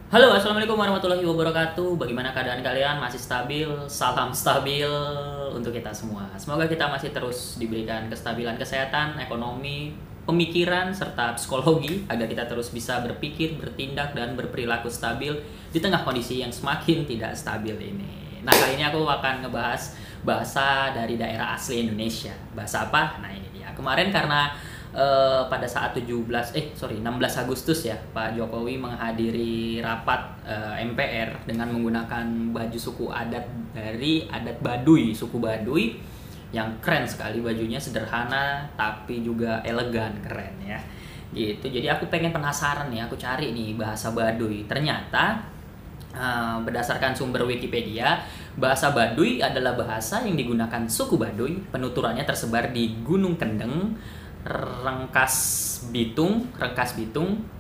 Halo, assalamualaikum warahmatullahi wabarakatuh. Bagaimana keadaan kalian? Masih stabil? Salam stabil untuk kita semua. Semoga kita masih terus diberikan kestabilan kesehatan, ekonomi, pemikiran, serta psikologi agar kita terus bisa berpikir, bertindak, dan berperilaku stabil di tengah kondisi yang semakin tidak stabil ini. Nah, kali ini aku akan ngebahas bahasa dari daerah asli Indonesia. Bahasa apa? Nah, ini dia. Kemarin karena pada saat 16 Agustus ya, Pak Jokowi menghadiri rapat MPR dengan menggunakan baju suku adat dari adat Baduy, suku Baduy yang keren sekali, bajunya sederhana tapi juga elegan, keren ya. Gitu. Jadi aku pengen penasaran nih, aku cari nih bahasa Baduy. Ternyata berdasarkan sumber Wikipedia, bahasa Baduy adalah bahasa yang digunakan suku Baduy. Penuturannya tersebar di Gunung Kendeng, Rangkas Bitung,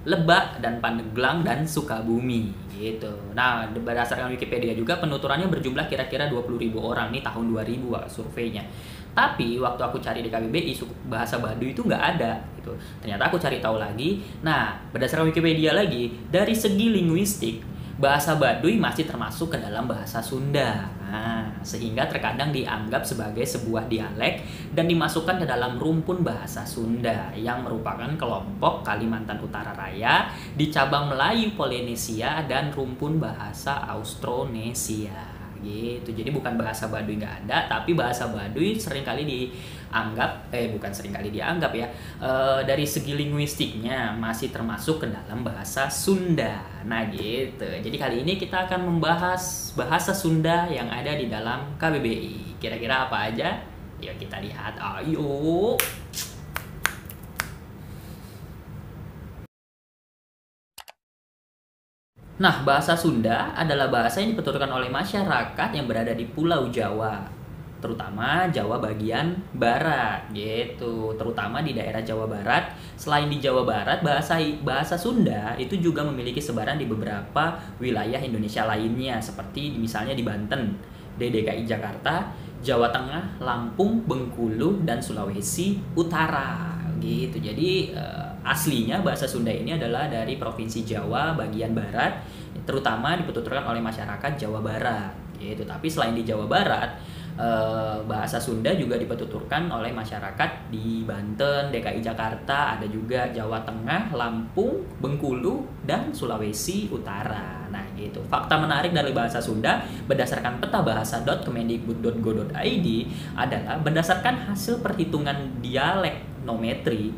Lebak, dan Pandeglang, dan Sukabumi gitu. Nah, berdasarkan Wikipedia juga penuturannya berjumlah kira-kira 20.000 orang nih tahun 2000 surveinya. Tapi waktu aku cari di KBBI bahasa Baduy itu nggak ada gitu. Ternyata aku cari tahu lagi. Nah, berdasarkan Wikipedia lagi, dari segi linguistik bahasa Baduy masih termasuk ke dalam bahasa Sunda. Nah, sehingga terkadang dianggap sebagai sebuah dialek dan dimasukkan ke dalam rumpun bahasa Sunda yang merupakan kelompok Kalimantan Utara Raya di cabang Melayu Polinesia dan rumpun bahasa Austronesia gitu. Jadi bukan bahasa Baduy nggak ada, tapi bahasa Baduy seringkali dianggap bukan seringkali dianggap ya, dari segi linguistiknya masih termasuk ke dalam bahasa Sunda. Nah gitu. Jadi kali ini kita akan membahas bahasa Sunda yang ada di dalam KBBI. Kira-kira apa aja? Yuk kita lihat. Ayo. Nah, bahasa Sunda adalah bahasa yang dituturkan oleh masyarakat yang berada di Pulau Jawa, terutama Jawa bagian barat, gitu. Terutama di daerah Jawa Barat. Selain di Jawa Barat, bahasa Sunda itu juga memiliki sebaran di beberapa wilayah Indonesia lainnya, seperti misalnya di Banten, di DKI Jakarta, Jawa Tengah, Lampung, Bengkulu, dan Sulawesi Utara, gitu. Jadi aslinya bahasa Sunda ini adalah dari Provinsi Jawa bagian barat, terutama dituturkan oleh masyarakat Jawa Barat gitu. Tapi selain di Jawa Barat, bahasa Sunda juga dituturkan oleh masyarakat di Banten, DKI Jakarta, ada juga Jawa Tengah, Lampung, Bengkulu, dan Sulawesi Utara. Nah gitu. Fakta menarik dari bahasa Sunda berdasarkan peta bahasa.kemendikbud.go.id adalah berdasarkan hasil perhitungan dialeknometri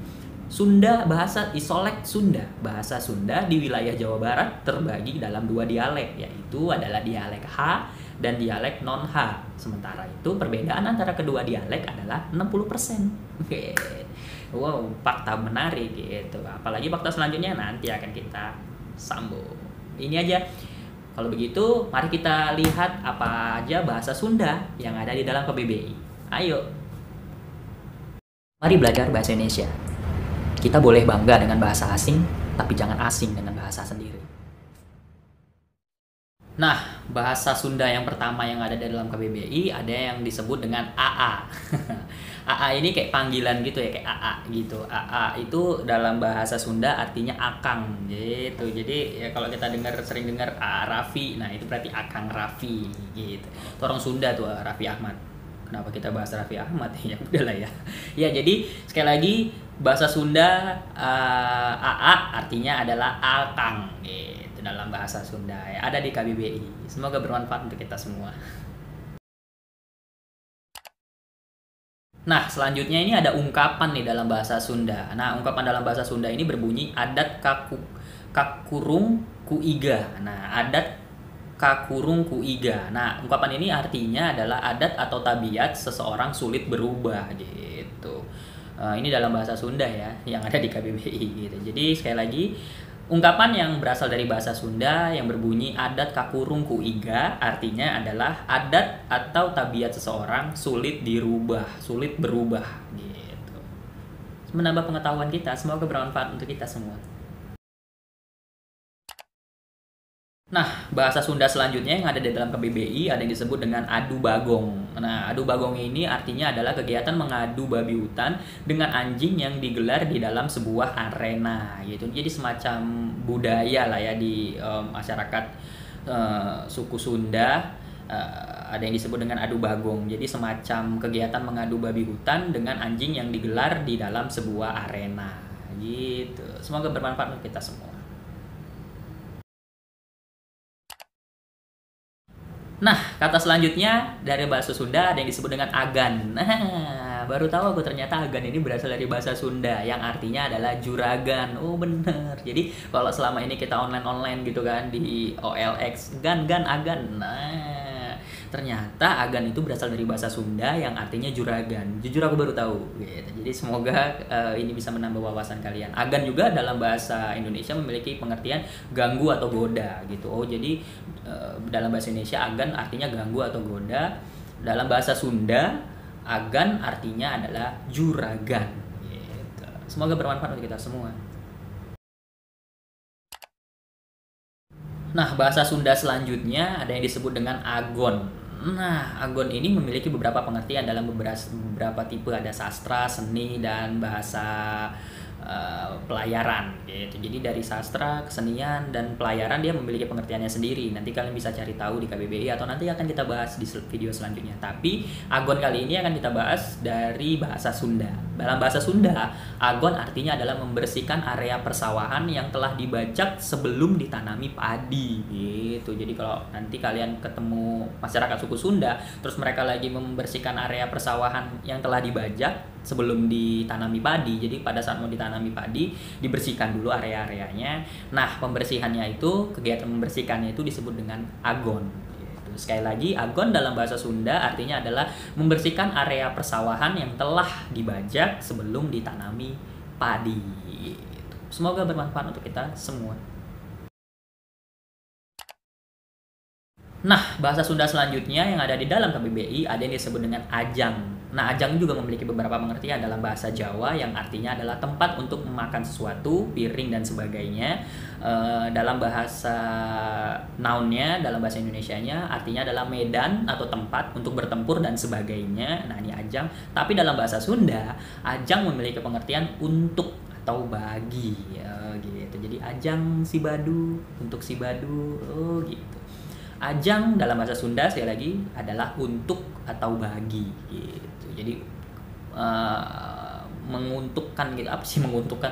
Sunda, bahasa Isolek Sunda. Bahasa Sunda di wilayah Jawa Barat terbagi dalam dua dialek, yaitu adalah dialek H dan dialek non-H. Sementara itu perbedaan antara kedua dialek adalah 60%. Oke. Wow, fakta menarik gitu. Apalagi fakta selanjutnya nanti akan kita sambung. Ini aja. Kalau begitu, mari kita lihat apa aja bahasa Sunda yang ada di dalam KBBI. Ayo. Mari belajar bahasa Indonesia. Kita boleh bangga dengan bahasa asing, tapi jangan asing dengan bahasa sendiri. Nah, bahasa Sunda yang pertama yang ada di dalam KBBI ada yang disebut dengan AA. AA ini kayak panggilan gitu ya, kayak AA gitu. AA itu dalam bahasa Sunda artinya akang gitu. Jadi ya kalau kita sering dengar AA Raffi, nah itu berarti akang Raffi gitu. Itu orang Sunda tuh, Raffi Ahmad. Kenapa kita bahas Raffi Ahmad? Ya udahlah ya. Ya jadi sekali lagi bahasa Sunda AA artinya adalah akang gitu dalam bahasa Sunda ya, ada di KBBI. Semoga bermanfaat untuk kita semua. Nah, selanjutnya ini ada ungkapan nih dalam bahasa Sunda. Nah, ungkapan dalam bahasa Sunda ini berbunyi adat kakurung kuiga. Nah, adat kakurung kuiga. Nah, ungkapan ini artinya adalah adat atau tabiat seseorang sulit berubah gitu. Ini dalam bahasa Sunda ya, yang ada di KBBI gitu. Jadi sekali lagi, ungkapan yang berasal dari bahasa Sunda yang berbunyi adat kakurung kuiga artinya adalah adat atau tabiat seseorang sulit berubah gitu. Menambah pengetahuan kita, semoga bermanfaat untuk kita semua. Nah, bahasa Sunda selanjutnya yang ada di dalam KBBI ada yang disebut dengan adu bagong. Nah, adu bagong ini artinya adalah kegiatan mengadu babi hutan dengan anjing yang digelar di dalam sebuah arena gitu. Jadi semacam budaya lah ya di masyarakat suku Sunda. Ada yang disebut dengan adu bagong. Jadi semacam kegiatan mengadu babi hutan dengan anjing yang digelar di dalam sebuah arena gitu. Semoga bermanfaat untuk kita semua. Nah, kata selanjutnya dari bahasa Sunda ada yang disebut dengan agan. Nah, baru tahu aku ternyata agan ini berasal dari bahasa Sunda yang artinya adalah juragan. Oh, bener. Jadi, kalau selama ini kita online-online gitu kan di OLX, gan agan. Nah, ternyata agan itu berasal dari bahasa Sunda yang artinya juragan. Jujur aku baru tahu gitu. Jadi, semoga ini bisa menambah wawasan kalian. Agan juga dalam bahasa Indonesia memiliki pengertian ganggu atau goda gitu. Oh, jadi dalam bahasa Indonesia agan artinya ganggu atau goda. Dalam bahasa Sunda agan artinya adalah juragan gitu. Semoga bermanfaat untuk kita semua. Nah, bahasa Sunda selanjutnya ada yang disebut dengan agon. Nah, agon ini memiliki beberapa pengertian dalam beberapa tipe, ada sastra, seni, dan bahasa pelayaran gitu. Jadi dari sastra, kesenian, dan pelayaran dia memiliki pengertiannya sendiri. Nanti kalian bisa cari tahu di KBBI atau nanti akan kita bahas di video selanjutnya. Tapi agon kali ini akan kita bahas dari bahasa Sunda. Dalam bahasa Sunda, agon artinya adalah membersihkan area persawahan yang telah dibajak sebelum ditanami padi gitu. Jadi kalau nanti kalian ketemu masyarakat suku Sunda, terus mereka lagi membersihkan area persawahan yang telah dibajak sebelum ditanami padi. Jadi pada saat mau ditanami padi, dibersihkan dulu area-areanya. Nah, pembersihannya itu, kegiatan membersihkannya itu disebut dengan agon. Sekali lagi, agon dalam bahasa Sunda artinya adalah membersihkan area persawahan yang telah dibajak sebelum ditanami padi. Semoga bermanfaat untuk kita semua. Nah, bahasa Sunda selanjutnya yang ada di dalam KBBI ada yang disebut dengan ajang. Nah, ajang juga memiliki beberapa pengertian dalam bahasa Jawa yang artinya adalah tempat untuk memakan sesuatu, piring dan sebagainya. Dalam bahasa nounnya, dalam bahasa Indonesianya artinya adalah medan atau tempat untuk bertempur dan sebagainya. Nah, ini ajang. Tapi dalam bahasa Sunda, ajang memiliki pengertian untuk atau bagi ya, gitu. Jadi ajang si badu untuk si badu, oh gitu. Ajang dalam bahasa Sunda sekali lagi adalah untuk atau bagi gitu. Jadi menguntukkan gitu. Apa sih menguntukkan?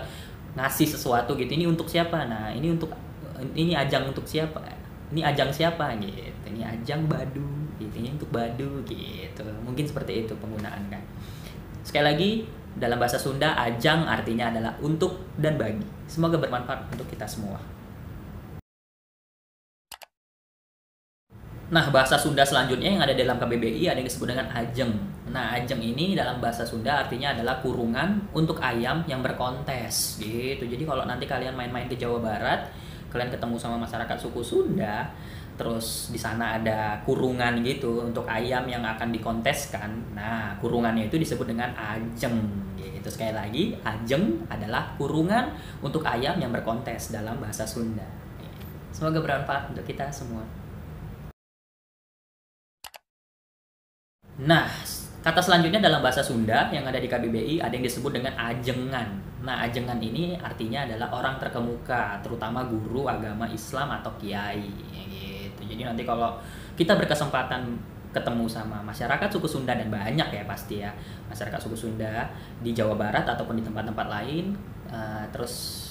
Ngasih sesuatu gitu. Ini untuk siapa? Nah, ini ajang untuk siapa? Ini ajang siapa gitu. Ini ajang badu gitu. Ini untuk badu gitu. Mungkin seperti itu penggunaan kan. Sekali lagi dalam bahasa Sunda ajang artinya adalah untuk dan bagi. Semoga bermanfaat untuk kita semua. Nah, bahasa Sunda selanjutnya yang ada dalam KBBI ada yang disebut dengan ajeng. Nah, ajeng ini dalam bahasa Sunda artinya adalah kurungan untuk ayam yang berkontes gitu. Jadi kalau nanti kalian main-main ke Jawa Barat, kalian ketemu sama masyarakat suku Sunda, terus di sana ada kurungan gitu untuk ayam yang akan dikonteskan. Nah, kurungannya itu disebut dengan ajeng gitu. Sekali lagi, ajeng adalah kurungan untuk ayam yang berkontes dalam bahasa Sunda. Semoga bermanfaat untuk kita semua. Nah, kata selanjutnya dalam bahasa Sunda yang ada di KBBI ada yang disebut dengan ajengan. Nah, ajengan ini artinya adalah orang terkemuka, terutama guru agama Islam atau kiai gitu. Jadi nanti kalau kita berkesempatan ketemu sama masyarakat suku Sunda, dan banyak ya pasti ya masyarakat suku Sunda di Jawa Barat ataupun di tempat-tempat lain, terus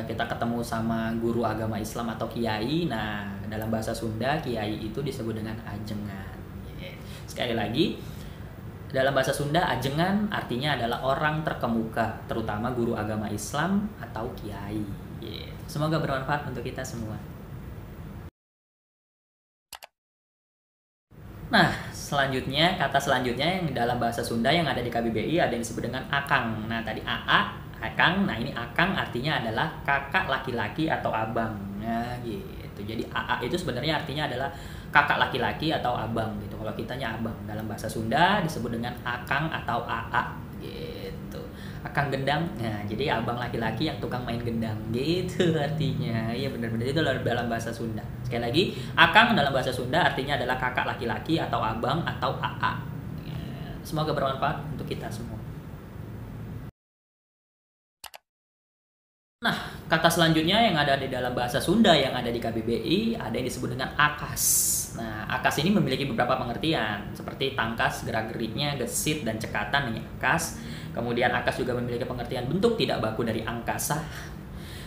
kita ketemu sama guru agama Islam atau kiai. Nah, dalam bahasa Sunda kiai itu disebut dengan ajengan. Sekali lagi, dalam bahasa Sunda, ajengan artinya adalah orang terkemuka, terutama guru agama Islam atau kiai. Semoga bermanfaat untuk kita semua. Nah, selanjutnya, kata selanjutnya yang dalam bahasa Sunda yang ada di KBBI ada yang disebut dengan akang. Nah, tadi AA, akang. Nah, ini akang artinya adalah kakak laki-laki atau abang. Nah, gitu. Jadi AA itu sebenarnya artinya adalah kakak laki-laki atau abang gitu. Kalau kitanya abang, dalam bahasa Sunda disebut dengan akang atau AA gitu. Akang gendang. Nah, jadi abang laki-laki yang tukang main gendang gitu artinya. Iya benar-benar itu dalam bahasa Sunda. Sekali lagi, akang dalam bahasa Sunda artinya adalah kakak laki-laki atau abang atau AA. Ya, semoga bermanfaat untuk kita semua. Nah, kata selanjutnya yang ada di dalam bahasa Sunda yang ada di KBBI ada yang disebut dengan akas. Nah, akas ini memiliki beberapa pengertian seperti tangkas, gerak-geriknya, gesit, dan cekatan ini akas. Kemudian akas juga memiliki pengertian bentuk tidak baku dari angkasa.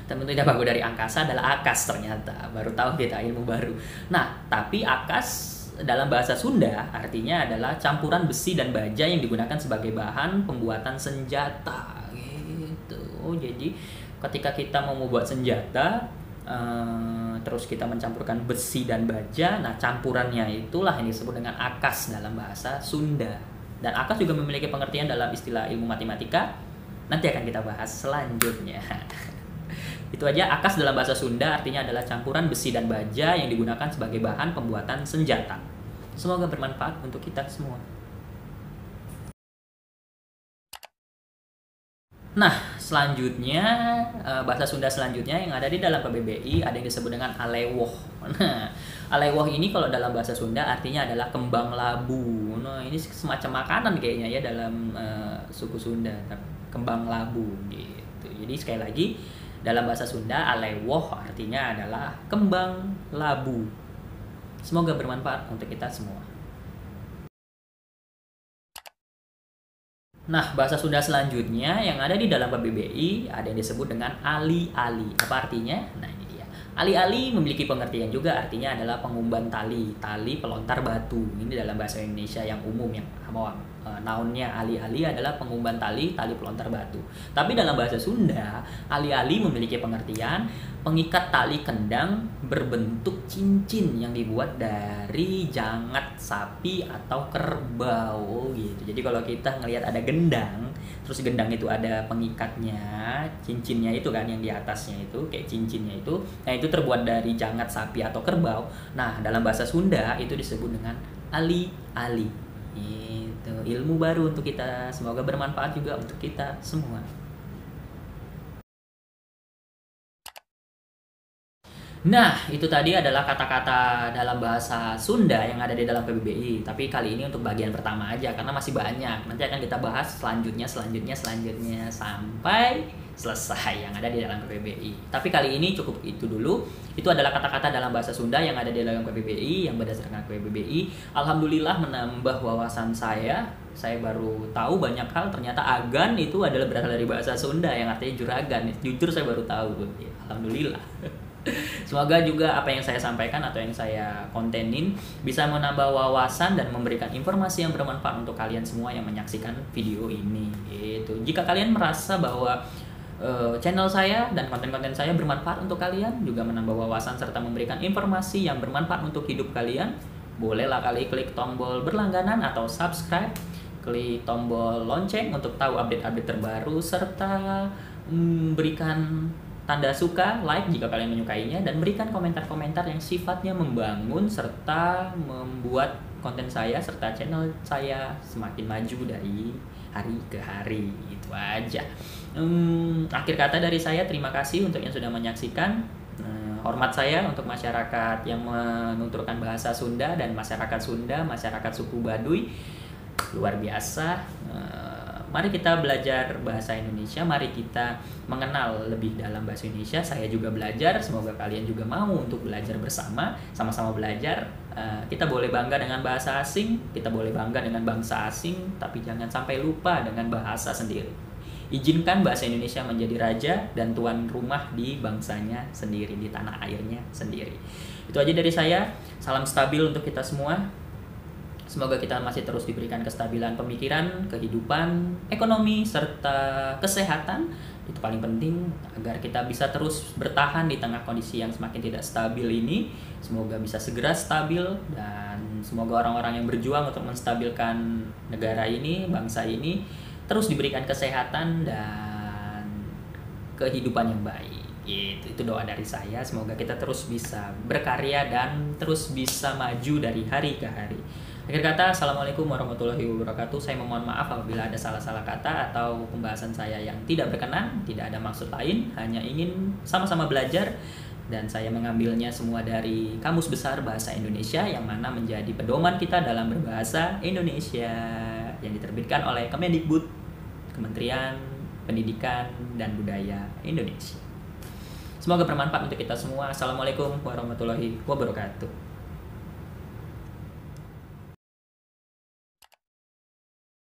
Dan bentuk tidak baku dari angkasa adalah akas ternyata. Baru tahu kita ilmu baru. Nah, tapi akas dalam bahasa Sunda artinya adalah campuran besi dan baja yang digunakan sebagai bahan pembuatan senjata. Gitu. Jadi ketika kita mau membuat senjata, terus kita mencampurkan besi dan baja, nah campurannya itulah yang disebut dengan akas dalam bahasa Sunda. Dan akas juga memiliki pengertian dalam istilah ilmu matematika. Nanti akan kita bahas selanjutnya. Itu aja, akas dalam bahasa Sunda artinya adalah campuran besi dan baja yang digunakan sebagai bahan pembuatan senjata. Semoga bermanfaat untuk kita semua. Nah, selanjutnya bahasa Sunda selanjutnya yang ada di dalam KBBI ada yang disebut dengan alewoh. Nah, alewoh ini kalau dalam bahasa Sunda artinya adalah kembang labu. Nah, ini semacam makanan kayaknya ya dalam suku Sunda, kembang labu gitu. Jadi sekali lagi dalam bahasa Sunda alewoh artinya adalah kembang labu. Semoga bermanfaat untuk kita semua. Nah, bahasa Sunda selanjutnya yang ada di dalam KBBI ada yang disebut dengan ali-ali. Apa artinya? Nah, ini dia. Ali-ali memiliki pengertian juga, artinya adalah pengumban tali, tali pelontar batu. Ini dalam bahasa Indonesia yang umum, yang awam. Nounnya ali-ali adalah pengumban tali, tali pelontar batu. Tapi dalam bahasa Sunda, ali-ali memiliki pengertian pengikat tali kendang berbentuk cincin yang dibuat dari jangat sapi atau kerbau gitu. Jadi kalau kita ngelihat ada gendang, terus gendang itu ada pengikatnya, cincinnya itu kan yang di atasnya itu kayak cincinnya itu. Nah, itu terbuat dari jangat sapi atau kerbau. Nah, dalam bahasa Sunda itu disebut dengan ali-ali. Itu ilmu baru untuk kita. Semoga bermanfaat juga untuk kita semua. Nah, itu tadi adalah kata-kata dalam bahasa Sunda yang ada di dalam KBBI. Tapi kali ini untuk bagian pertama aja karena masih banyak. Nanti akan kita bahas selanjutnya sampai selesai yang ada di dalam KBBI. Tapi kali ini cukup itu dulu. Itu adalah kata-kata dalam bahasa Sunda yang ada di dalam KBBI yang berdasarkan KBBI. Alhamdulillah menambah wawasan saya. Saya baru tahu banyak hal, ternyata agan itu adalah berasal dari bahasa Sunda yang artinya juragan. Jujur saya baru tahu. Alhamdulillah. Semoga juga apa yang saya sampaikan atau yang saya kontenin bisa menambah wawasan dan memberikan informasi yang bermanfaat untuk kalian semua yang menyaksikan video ini. Gitu. Jika kalian merasa bahwa channel saya dan konten-konten saya bermanfaat untuk kalian, juga menambah wawasan serta memberikan informasi yang bermanfaat untuk hidup kalian, bolehlah kalian klik tombol berlangganan atau subscribe, klik tombol lonceng untuk tahu update-update terbaru serta berikan tanda suka, like jika kalian menyukainya, dan berikan komentar-komentar yang sifatnya membangun serta membuat konten saya serta channel saya semakin maju dari hari ke hari. Itu aja. Akhir kata dari saya, terima kasih untuk yang sudah menyaksikan. Hormat saya untuk masyarakat yang menuturkan bahasa Sunda dan masyarakat Sunda, masyarakat suku Baduy. Luar biasa. Mari kita belajar bahasa Indonesia, mari kita mengenal lebih dalam bahasa Indonesia. Saya juga belajar, semoga kalian juga mau untuk belajar bersama, sama-sama belajar. Kita boleh bangga dengan bahasa asing, kita boleh bangga dengan bangsa asing, tapi jangan sampai lupa dengan bahasa sendiri. Izinkan bahasa Indonesia menjadi raja dan tuan rumah di bangsanya sendiri, di tanah airnya sendiri. Itu aja dari saya, salam stabil untuk kita semua. Semoga kita masih terus diberikan kestabilan pemikiran, kehidupan, ekonomi, serta kesehatan. Itu paling penting agar kita bisa terus bertahan di tengah kondisi yang semakin tidak stabil ini. Semoga bisa segera stabil dan semoga orang-orang yang berjuang untuk menstabilkan negara ini, bangsa ini, terus diberikan kesehatan dan kehidupan yang baik. Itu doa dari saya. Semoga kita terus bisa berkarya dan terus bisa maju dari hari ke hari. Akhir kata, Assalamualaikum warahmatullahi wabarakatuh. Saya memohon maaf apabila ada salah-salah kata atau pembahasan saya yang tidak berkenan. Tidak ada maksud lain, hanya ingin sama-sama belajar. Dan saya mengambilnya semua dari Kamus Besar Bahasa Indonesia yang mana menjadi pedoman kita dalam berbahasa Indonesia yang diterbitkan oleh Kemendikbud, Kementerian Pendidikan dan Budaya Indonesia. Semoga bermanfaat untuk kita semua. Assalamualaikum warahmatullahi wabarakatuh.